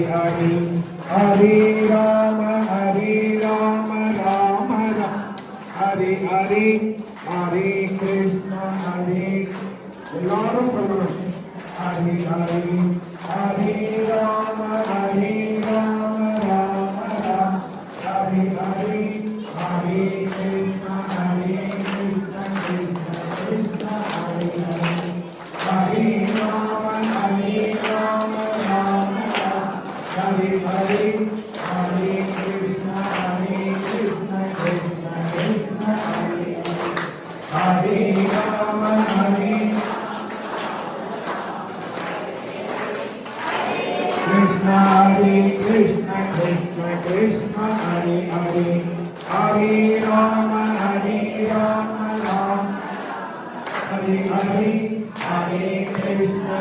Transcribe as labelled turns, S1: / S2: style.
S1: Hare Hare Ram Ram Ram Hare Hare Hare Krishna எல்லாரும் சொல்லணும் Hare Hare Hare Ram Ram Ram Hare Hare Hare Krishna Krishna Krishna Hare Hare Hare Ram Ram Hare Hare Hare Krishna Krishna Krishna Hare Hare Ram Krishna Krishna Krishna Krishna Hare Hare Hare Ram Ram Hare Hare Hare Krishna